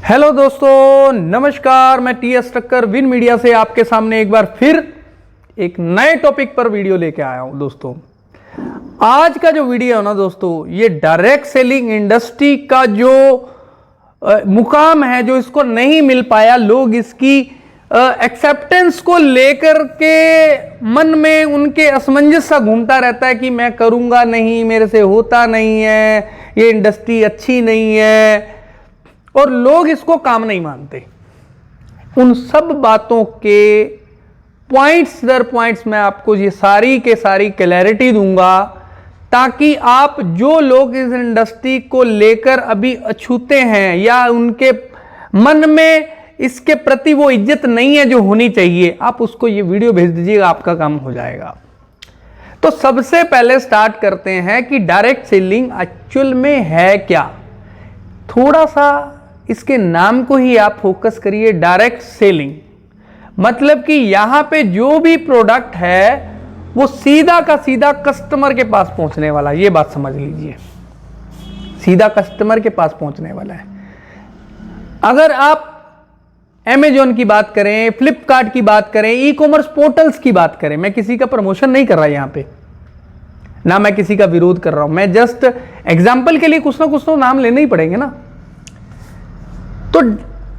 Hello दोस्तों, नमस्कार। मैं टीएस टक्कर विन मीडिया से आपके सामने एक बार फिर एक नए टॉपिक पर वीडियो लेके आया हूं। दोस्तों, आज का जो वीडियो है ना दोस्तों, ये डायरेक्ट सेलिंग इंडस्ट्री का जो मुकाम है, जो इसको नहीं मिल पाया, लोग इसकी एक्सेप्टेंस को लेकर के मन में उनके असमंजस सा घूमता रहता है कि मैं करूंगा नहीं, मेरे से होता नहीं है, ये इंडस्ट्री अच्छी नहीं है, और लोग इसको काम नहीं मानते। उन सब बातों के पॉइंट्स दर पॉइंट्स मैं आपको ये सारी के सारी क्लैरिटी दूंगा, ताकि आप जो लोग इस इंडस्ट्री को लेकर अभी अछूते हैं या उनके मन में इसके प्रति वो इज्जत नहीं है जो होनी चाहिए, आप उसको ये वीडियो भेज दीजिएगा, आपका काम हो जाएगा। तो सबसे पहले स्टार्ट करते हैं कि डायरेक्ट सेलिंग एक्चुअल में है क्या। थोड़ा सा इसके नाम को ही आप फोकस करिए। डायरेक्ट सेलिंग मतलब कि यहां पे जो भी प्रोडक्ट है वो सीधा का सीधा कस्टमर के पास पहुंचने वाला। ये बात समझ लीजिए, सीधा कस्टमर के पास पहुंचने वाला है। अगर आप Amazon की बात करें, फ्लिपकार्ट की बात करें, ई कॉमर्स पोर्टल्स की बात करें, मैं किसी का प्रमोशन नहीं कर रहा यहां पे, ना मैं किसी का विरोध कर रहा हूं, मैं जस्ट एग्जाम्पल के लिए कुछ ना कुछ तो नाम लेने ही पड़ेंगे ना। तो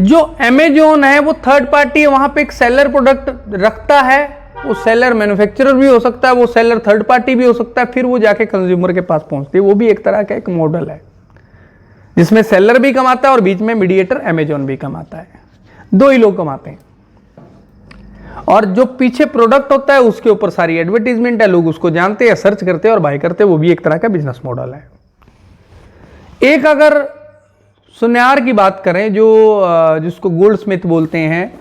जो Amazon है वो थर्ड पार्टी है, वहां पे एक सेलर प्रोडक्ट रखता है। वो सेलर मैन्युफैक्चरर भी हो सकता है, वो सेलर थर्ड पार्टी भी हो सकता है, फिर वो जाके कंज्यूमर के पास पहुंचती है। वो भी एक तरह का एक मॉडल है जिसमें सेलर भी कमाता है और बीच में मीडिएटर Amazon भी कमाता है। दो ही लोग कमाते हैं, और जो पीछे प्रोडक्ट होता है उसके ऊपर सारी एडवर्टीजमेंट है, लोग उसको जानते हैं, सर्च करते हैं और बाय करते हैं। वो भी एक तरह का बिजनेस मॉडल है। एक अगर सुनार की बात करें, जो जिसको गोल्ड स्मिथ बोलते हैं,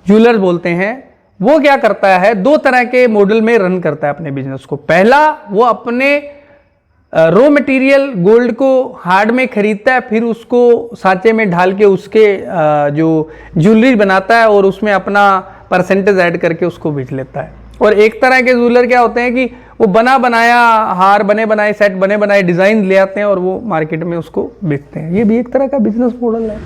ज्वेलर बोलते हैं, वो क्या करता है, दो तरह के मॉडल में रन करता है अपने बिजनेस को। पहला, वो अपने रॉ मटेरियल गोल्ड को हार्ड में खरीदता है, फिर उसको सांचे में ढाल के उसके जो ज्वेलरी बनाता है और उसमें अपना परसेंटेज ऐड करके उसको बेच लेता है। और एक तरह के ज्वेलर क्या होते हैं कि वो बना बनाया हार, बने बनाए सेट, बने बनाए डिजाइन ले आते हैं और वो मार्केट में उसको बेचते हैं। ये भी एक तरह का बिजनेस मॉडल है।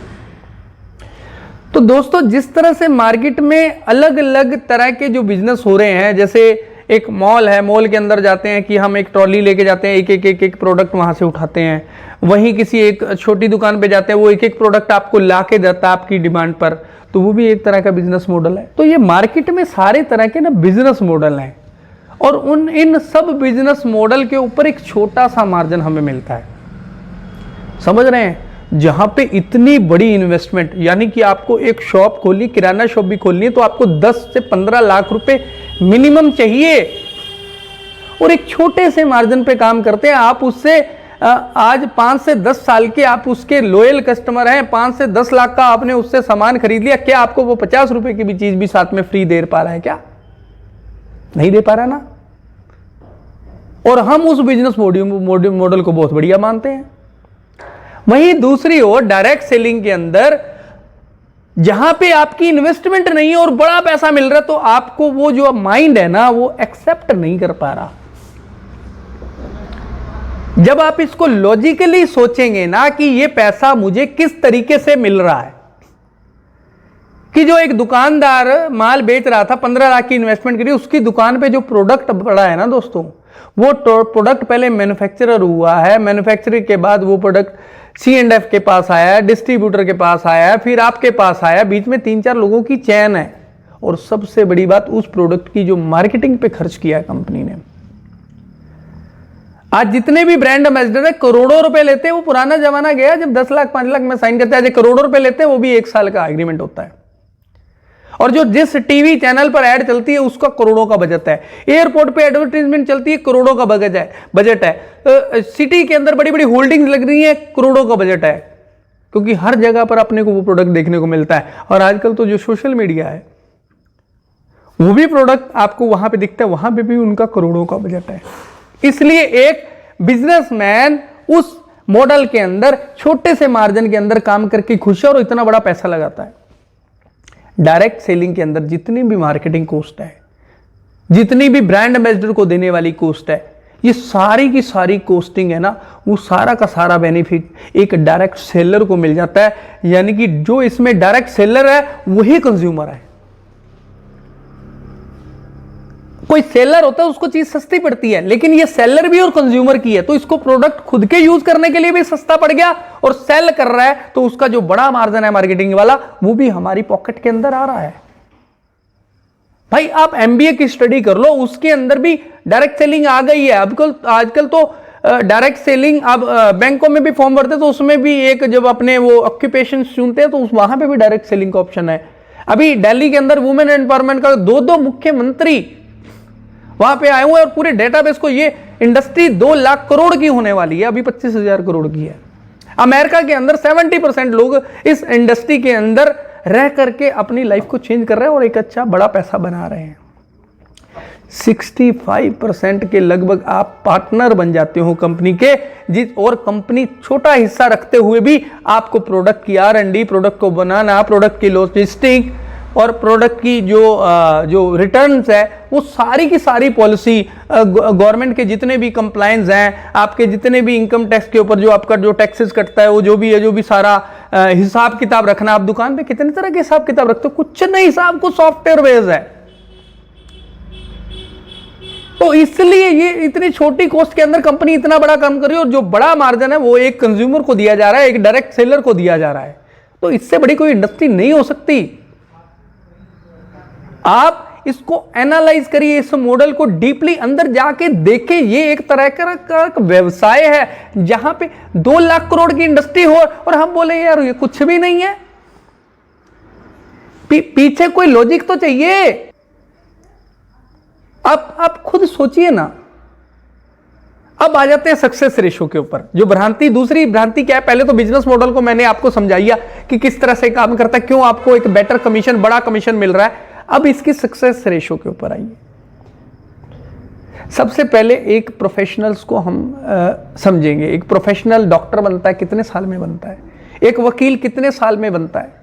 तो दोस्तों, जिस तरह से मार्केट में अलग अलग तरह के जो बिजनेस हो रहे हैं, जैसे एक मॉल है, मॉल के अंदर जाते हैं कि हम एक ट्रॉली लेके जाते हैं, एक प्रोडक्ट वहां से उठाते हैं। वहीं किसी एक छोटी दुकान पे जाते हैं, वो एक प्रोडक्ट आपको ला के देता है आपकी डिमांड पर, तो वो भी एक तरह का बिजनेस मॉडल है। तो ये मार्केट में सारे तरह के ना बिजनेस मॉडल हैं, और इन सब बिजनेस मॉडल के ऊपर एक छोटा सा मार्जिन हमें मिलता है। समझ रहे हैं? जहां पे इतनी बड़ी इन्वेस्टमेंट, यानी कि आपको एक शॉप खोलनी, किराना शॉप भी खोलनी है, तो आपको 10 से 15 लाख रुपए मिनिमम चाहिए, और एक छोटे से मार्जिन पे काम करते हैं आप। उससे आज 5 से 10 साल के आप उसके लॉयल कस्टमर हैं, 5 से 10 लाख का आपने उससे सामान खरीद लिया, क्या आपको वो 50 रुपए की भी चीज भी साथ में फ्री दे पा रहा है? क्या नहीं दे पा रहा ना। और हम उस बिजनेस मॉडल को बहुत बढ़िया मानते हैं। वहीं दूसरी ओर डायरेक्ट सेलिंग के अंदर, जहां पे आपकी इन्वेस्टमेंट नहीं है और बड़ा पैसा मिल रहा है, तो आपको वो जो माइंड है ना, वो एक्सेप्ट नहीं कर पा रहा। जब आप इसको लॉजिकली सोचेंगे ना कि ये पैसा मुझे किस तरीके से मिल रहा है, कि जो एक दुकानदार माल बेच रहा था, 15 लाख की इन्वेस्टमेंट करी, उसकी दुकान पे जो प्रोडक्ट पड़ा है ना दोस्तों, वो प्रोडक्ट पहले मैन्युफैक्चरर हुआ है, मैन्युफैक्चरिंग के बाद वो प्रोडक्ट C&F के पास आया, डिस्ट्रीब्यूटर के पास आया, फिर आपके पास आया, बीच में 3-4 लोगों की चैन है। और सबसे बड़ी बात, उस प्रोडक्ट की जो मार्केटिंग पे खर्च किया है कंपनी ने। आज जितने भी ब्रांड एम्बेसडर है, करोड़ों रुपए लेते हैं। वो पुराना जमाना गया जब 10 लाख 5 लाख में साइन करते हैं, आज करोड़ों रुपए लेते हैं, वो भी 1 साल का एग्रीमेंट होता है। और जो जिस टीवी चैनल पर ऐड चलती है उसका करोड़ों का बजट है, एयरपोर्ट पे एडवर्टाइजमेंट चलती है, करोड़ों का बजट है, सिटी के अंदर बड़ी बड़ी होल्डिंग्स लग रही है, करोड़ों का बजट है, क्योंकि हर जगह पर अपने को वो प्रोडक्ट देखने को मिलता है। और आजकल तो जो सोशल मीडिया है, वो भी प्रोडक्ट आपको वहां पे दिखता है, वहां पे भी उनका करोड़ों का बजट है। इसलिए एक बिजनेसमैन उस मॉडल के अंदर छोटे से मार्जिन के अंदर काम करके खुश है और इतना बड़ा पैसा लगाता है। डायरेक्ट सेलिंग के अंदर जितनी भी मार्केटिंग कॉस्ट है, जितनी भी ब्रांड एम्बेसडर को देने वाली कॉस्ट है, ये सारी की सारी कॉस्टिंग है ना, वो सारा का सारा बेनिफिट एक डायरेक्ट सेलर को मिल जाता है, यानी कि जो इसमें डायरेक्ट सेलर है वही कंज्यूमर है। कोई सेलर होता है उसको चीज सस्ती पड़ती है, लेकिन ये सेलर भी और कंज्यूमर की है, तो इसको प्रोडक्ट खुद के यूज करने के लिए भी सस्ता पड़ गया और सेल कर रहा है, तो उसका जो बड़ा मार्जिन है मार्केटिंग वाला वो भी हमारी पॉकेट के अंदर आ रहा है। भाई आप एमबीए की स्टडी कर लो, उसके अंदर भी डायरेक्ट सेलिंग आ गई है। आजकल तो डायरेक्ट सेलिंग, आप बैंकों में भी फॉर्म भरते तो उसमें भी एक जब अपने वो ऑक्यूपेशन चुनते हैं तो वहां पे भी डायरेक्ट सेलिंग का ऑप्शन है। अभी दिल्ली के अंदर वुमेन एम्पावरमेंट का दो मुख्यमंत्री वहां पे आए हुए हैं और पूरे डेटाबेस को, ये इंडस्ट्री 2 लाख करोड़ की होने वाली है, अभी 25,000 करोड़ की है। अमेरिका के अंदर 70% लोग इस इंडस्ट्री के अंदर रह करके अपनी लाइफ को चेंज कर रहे हैं और एक अच्छा बड़ा पैसा बना रहे हैं। 65% के लगभग आप पार्टनर बन जाते हो कंपनी के, और कंपनी छोटा हिस्सा रखते हुए भी आपको प्रोडक्ट की R&D, प्रोडक्ट को बनाना, प्रोडक्ट की लॉजिस्टिक और प्रोडक्ट की जो रिटर्न्स है, वो सारी की सारी पॉलिसी, गवर्नमेंट के जितने भी कंप्लायंस हैं, आपके जितने भी इनकम टैक्स के ऊपर जो आपका जो टैक्सेस कटता है, वो जो भी सारा हिसाब किताब रखना। आप दुकान पे कितने तरह के हिसाब किताब रखते हो? कुछ नहीं, हिसाब को सॉफ्टवेयर बेस्ड है। तो इसलिए ये इतनी छोटी कॉस्ट के अंदर कंपनी इतना बड़ा काम कर रही है, और जो बड़ा मार्जिन है वो एक कंज्यूमर को दिया जा रहा है, एक डायरेक्ट सेलर को दिया जा रहा है। तो इससे बड़ी कोई इंडस्ट्री नहीं हो सकती। आप इसको एनालाइज करिए, इस मॉडल को डीपली अंदर जाके देखें। ये एक तरह का व्यवसाय है जहां पे 2 लाख करोड़ की इंडस्ट्री हो और हम बोले यार ये कुछ भी नहीं है। पीछे कोई लॉजिक तो चाहिए। आप खुद सोचिए ना। अब आ जाते हैं सक्सेस रेशो के ऊपर। जो भ्रांति, दूसरी भ्रांति क्या है? पहले तो बिजनेस मॉडल को मैंने आपको समझाइया कि किस तरह से काम करता है, क्यों आपको एक बेटर कमीशन, बड़ा कमीशन मिल रहा है। अब इसकी सक्सेस रेशो के ऊपर आइए। सबसे पहले एक प्रोफेशनल्स को हम समझेंगे। एक प्रोफेशनल डॉक्टर बनता है कितने साल में बनता है, एक वकील कितने साल में बनता है,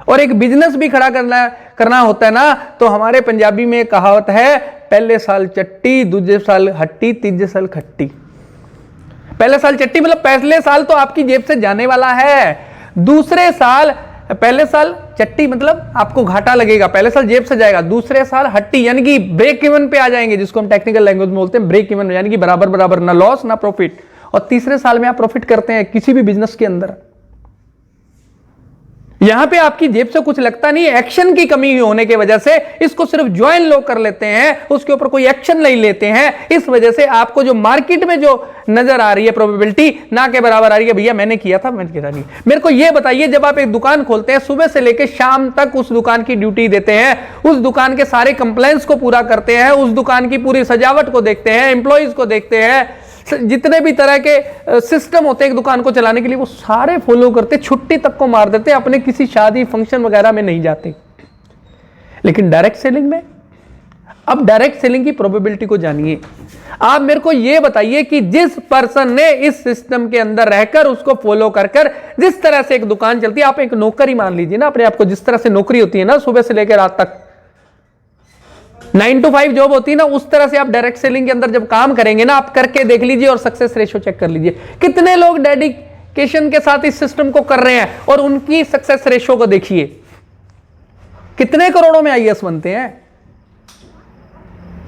और एक बिजनेस भी खड़ा करना होता है ना, तो हमारे पंजाबी में कहावत है, पहले साल चट्टी, दूसरे साल हट्टी, तीसरे साल खट्टी। पहले साल चट्टी मतलब पहले साल तो आपकी जेब से जाने वाला है, दूसरे साल, पहले साल चट्टी मतलब आपको घाटा लगेगा, पहले साल जेब से जाएगा, दूसरे साल हट्टी यानी कि ब्रेक इवन पे आ जाएंगे, जिसको हम टेक्निकल लैंग्वेज में बोलते हैं ब्रेक इवन, यानी कि बराबर बराबर, ना लॉस ना प्रॉफिट। और तीसरे साल में आप प्रॉफिट करते हैं किसी भी बिजनेस के अंदर। यहां पे आपकी जेब से कुछ लगता नहीं है, एक्शन की कमी होने की वजह से इसको सिर्फ ज्वाइन लोग कर लेते हैं, उसके ऊपर कोई एक्शन नहीं लेते हैं। इस वजह से आपको जो मार्केट में जो नजर आ रही है प्रोबेबिलिटी ना के बराबर आ रही है। भैया मैंने किया था, मैंने किया नहीं। मेरे को यह बताइए, जब आप एक दुकान खोलते हैं, सुबह से लेकर शाम तक उस दुकान की ड्यूटी देते हैं, उस दुकान के सारे कंप्लेंट्स को पूरा करते हैं, उस दुकान की पूरी सजावट को देखते हैं, एम्प्लॉइज को देखते हैं, जितने भी तरह के सिस्टम होते हैं एक दुकान को चलाने के लिए, वो सारे फॉलो करते, छुट्टी तक को मार देते, अपने किसी शादी फंक्शन वगैरह में नहीं जाते। लेकिन डायरेक्ट सेलिंग में, अब डायरेक्ट सेलिंग की प्रोबेबिलिटी को जानिए। आप मेरे को यह बताइए कि जिस पर्सन ने इस सिस्टम के अंदर रहकर उसको फॉलो कर जिस तरह से एक दुकान चलती है, आप एक नौकरी मान लीजिए ना अपने आप को, जिस तरह से नौकरी होती है ना सुबह से लेकर रात तक 9 to 5 जॉब होती है ना, उस तरह से आप डायरेक्ट सेलिंग के अंदर जब काम करेंगे ना, आप करके देख लीजिए और सक्सेस रेशो चेक कर लीजिए। कितने लोग डेडिकेशन के साथ इस सिस्टम को कर रहे हैं और उनकी सक्सेस रेशो को देखिए, कितने करोड़ों में आईएएस बनते हैं।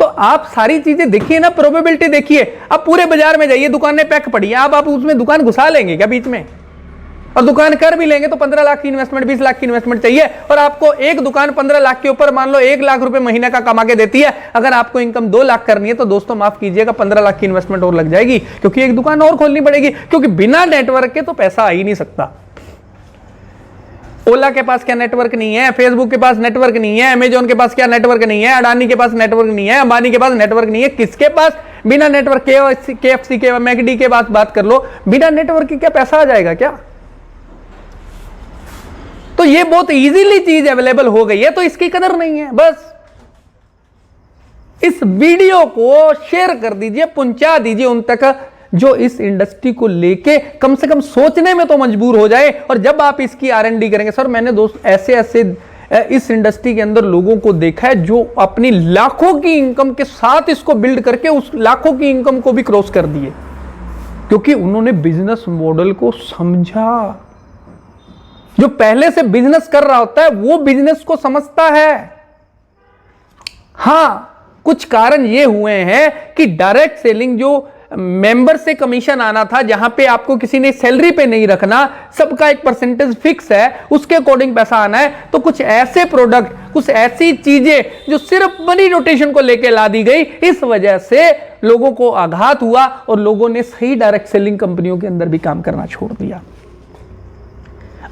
तो आप सारी चीजें देखिए ना, प्रोबेबिलिटी देखिए। अब पूरे बाजार में जाइए, दुकानें पैक पड़ी है, आप उसमें दुकान घुसा लेंगे क्या बीच में? और दुकान कर भी लेंगे तो 15 लाख की इन्वेस्टमेंट, 20 लाख की इन्वेस्टमेंट चाहिए, और आपको एक दुकान 15 लाख के ऊपर मान लो 1 लाख रुपए महीने का कमा के देती है। अगर आपको इनकम 2 लाख करनी है तो दोस्तों माफ कीजिएगा, 15 लाख की इन्वेस्टमेंट और लग जाएगी, क्योंकि एक दुकान और खोलनी पड़ेगी, क्योंकि बिना नेटवर्क के तो पैसा आ ही नहीं सकता। ओला के पास क्या नेटवर्क नहीं है, फेसबुक के पास नेटवर्क नहीं है, अमेजॉन के पास क्या नेटवर्क नहीं है, अडानी के पास नेटवर्क नहीं है, अंबानी के पास नेटवर्क नहीं है, किसके पास बिना नेटवर्क, KFC के, मैकडी के पास बात कर लो, बिना नेटवर्क के क्या पैसा आ जाएगा क्या? तो ये बहुत इजीली चीज अवेलेबल हो गई है, तो इसकी कदर नहीं है। बस इस वीडियो को शेयर कर दीजिए, पहुंचा दीजिए उन तक जो इस इंडस्ट्री को लेके कम से कम सोचने में तो मजबूर हो जाए। और जब आप इसकी R&D करेंगे, सर मैंने दोस्त ऐसे ऐसे इस इंडस्ट्री के अंदर लोगों को देखा है जो अपनी लाखों की इनकम के साथ इसको बिल्ड करके उस लाखों की इनकम को भी क्रॉस कर दिए, क्योंकि उन्होंने बिजनेस मॉडल को समझा। जो पहले से बिजनेस कर रहा होता है वो बिजनेस को समझता है। हां, कुछ कारण ये हुए हैं कि डायरेक्ट सेलिंग जो मेंबर से कमीशन आना था, जहां पे आपको किसी ने सैलरी पे नहीं रखना, सबका एक परसेंटेज फिक्स है, उसके अकॉर्डिंग पैसा आना है, तो कुछ ऐसे प्रोडक्ट, कुछ ऐसी चीजें जो सिर्फ मनी रोटेशन को लेके ला दी गई, इस वजह से लोगों को आघात हुआ और लोगों ने सही डायरेक्ट सेलिंग कंपनियों के अंदर भी काम करना छोड़ दिया।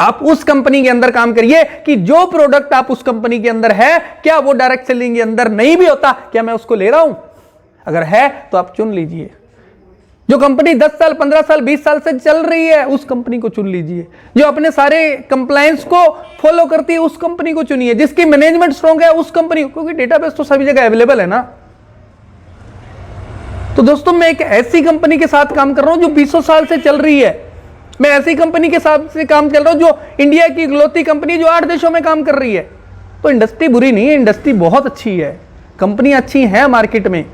आप उस कंपनी के अंदर काम करिए कि जो प्रोडक्ट आप उस कंपनी के अंदर है, क्या वो डायरेक्ट सेलिंग के अंदर नहीं भी होता, क्या मैं उसको ले रहा हूं? अगर है तो आप चुन लीजिए। जो कंपनी 10 साल, 15 साल, 20 साल से चल रही है, उस कंपनी को चुन लीजिए। जो अपने सारे कंप्लायंस को फॉलो करती है, उस कंपनी को चुनिए। जिसकी मैनेजमेंट स्ट्रांग है, उस कंपनी को, क्योंकि डेटाबेस तो सभी जगह अवेलेबल है ना। तो दोस्तों, मैं एक ऐसी कंपनी के साथ काम कर रहा हूं जो 20 साल से चल रही है। मैं ऐसी कंपनी के साथ से काम चल रहा हूं जो इंडिया की इकलौती कंपनी जो 8 देशों में काम कर रही है। तो इंडस्ट्री बुरी नहीं है, इंडस्ट्री बहुत अच्छी है, कंपनी अच्छी है मार्केट में,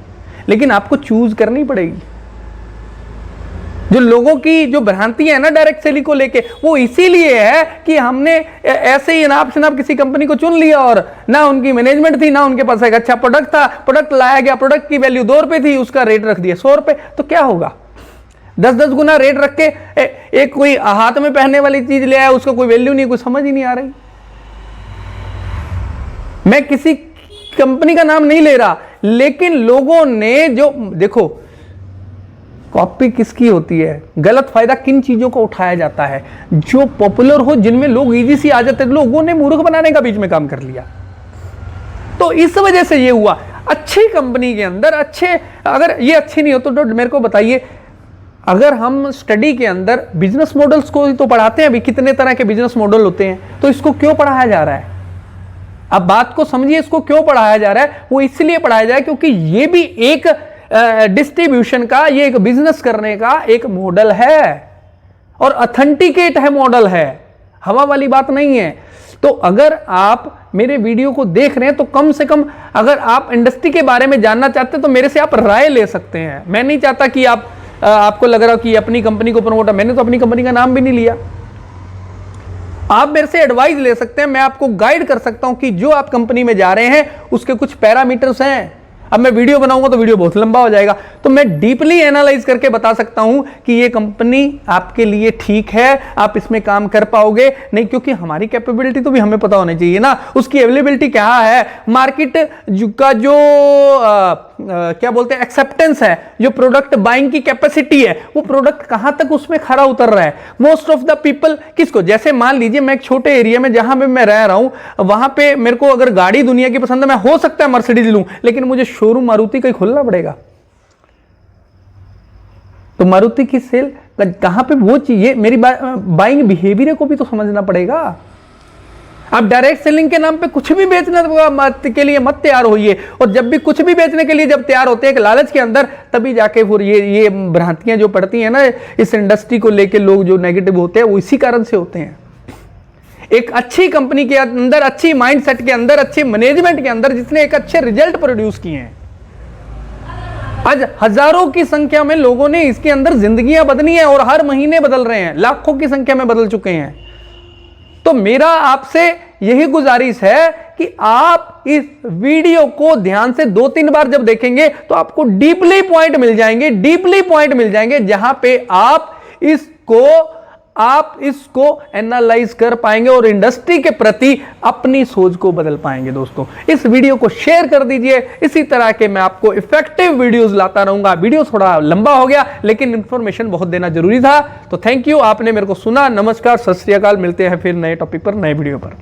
लेकिन आपको चूज करनी पड़ेगी। जो लोगों की जो भ्रांति है ना डायरेक्ट सेलिंग को लेके, वो इसीलिए है कि हमने ऐसे ही अनाप शनाप किसी कंपनी को चुन लिया और ना उनकी मैनेजमेंट थी, ना उनके पास एक अच्छा प्रोडक्ट था, प्रोडक्ट लाया गया, प्रोडक्ट की वैल्यू 2 रुपए थी, उसका रेट रख दिया 100 रुपए। तो क्या होगा? 10-10 गुना रेट रख के एक कोई हाथ में पहनने वाली चीज ले आया, उसका कोई वैल्यू नहीं, कोई समझ ही नहीं आ रही। मैं किसी कंपनी का नाम नहीं ले रहा, लेकिन लोगों ने जो, देखो कॉपी किसकी होती है, गलत फायदा किन चीजों का उठाया जाता है, जो पॉपुलर हो, जिनमें लोग इजी से आ जाते हैं, लोगों ने मूर्ख बनाने का बीच में काम कर लिया। तो इस वजह से ये हुआ। अच्छी कंपनी के अंदर अच्छे, अगर ये अच्छी नहीं हो तो मेरे को बताइए, अगर हम स्टडी के अंदर बिजनेस मॉडल्स को तो पढ़ाते हैं, अभी कितने तरह के बिजनेस मॉडल होते हैं, तो इसको क्यों पढ़ाया जा रहा है? अब बात को समझिए, इसको क्यों पढ़ाया जा रहा है? वो इसलिए पढ़ाया जा रहा है क्योंकि ये भी एक डिस्ट्रीब्यूशन का, ये एक बिजनेस करने का एक मॉडल है और ऑथेंटिकेट है, मॉडल है, हवा वाली बात नहीं है। तो अगर आप मेरे वीडियो को देख रहे हैं तो कम से कम अगर आप इंडस्ट्री के बारे में जानना चाहते हैं तो मेरे से आप राय ले सकते हैं। मैं नहीं चाहता कि आपको लग रहा हो कि अपनी कंपनी को प्रमोट, मैंने तो अपनी कंपनी का नाम भी नहीं लिया। आप मेरे से एडवाइस ले सकते हैं, मैं आपको गाइड कर सकता हूं कि जो आप कंपनी में जा रहे हैं उसके कुछ पैरामीटर्स हैं। अब मैं वीडियो बनाऊंगा तो वीडियो बहुत लंबा हो जाएगा, तो मैं डीपली एनालाइज करके बता सकता हूं कि ये कंपनी आपके लिए ठीक है, आप इसमें काम कर पाओगे नहीं, क्योंकि हमारी कैपेबिलिटी तो भी हमें पता होनी चाहिए ना, उसकी अवेलेबिलिटी क्या है, मार्केट का जो क्या बोलते हैं एक्सेप्टेंस है, जो प्रोडक्ट बाइंग की कैपेसिटी है, वो प्रोडक्ट कहां तक उसमें खरा उतर रहा है। मोस्ट ऑफ द पीपल किसको, जैसे मान लीजिए मैं एक छोटे एरिया में जहां पे मैं रह रहा हूं, वहां पे मेरे को अगर गाड़ी दुनिया की पसंद है, मैं हो सकता है मर्सिडीज लूं, लेकिन मुझे शोरूम मारुति का ही खोलना पड़ेगा। तो मारुति की सेल कहां पे, वो चीज, मेरी बाइंग बिहेवियर को भी तो समझना पड़ेगा। आप डायरेक्ट सेलिंग के नाम पे कुछ भी बेचने के लिए मत तैयार होइए, और जब भी कुछ भी बेचने के लिए जब तैयार होते हैं एक लालच के अंदर, तभी जाके फिर ये भ्रांतियां जो पड़ती हैं ना इस इंडस्ट्री को लेके, लोग जो नेगेटिव होते हैं वो इसी कारण से होते हैं। एक अच्छी कंपनी के अंदर, अच्छी माइंडसेट के अंदर, अच्छे मैनेजमेंट के अंदर, जिसने एक अच्छे रिजल्ट प्रोड्यूस किए हैं, आज हजारों की संख्या में लोगों ने इसके अंदर जिंदगियां बदली हैं और हर महीने बदल रहे हैं, लाखों की संख्या में बदल चुके हैं। तो मेरा आपसे यही गुजारिश है कि आप इस वीडियो को ध्यान से 2-3 बार जब देखेंगे तो आपको डीपली पॉइंट मिल जाएंगे, जहां पे आप इसको एनालाइज कर पाएंगे और इंडस्ट्री के प्रति अपनी सोच को बदल पाएंगे। दोस्तों, इस वीडियो को शेयर कर दीजिए, इसी तरह के मैं आपको इफेक्टिव वीडियोस लाता रहूंगा। वीडियो थोड़ा लंबा हो गया, लेकिन इंफॉर्मेशन बहुत देना जरूरी था। तो थैंक यू, आपने मेरे को सुना। नमस्कार, सत श्री अकाल, मिलते हैं फिर नए टॉपिक पर, नए वीडियो पर।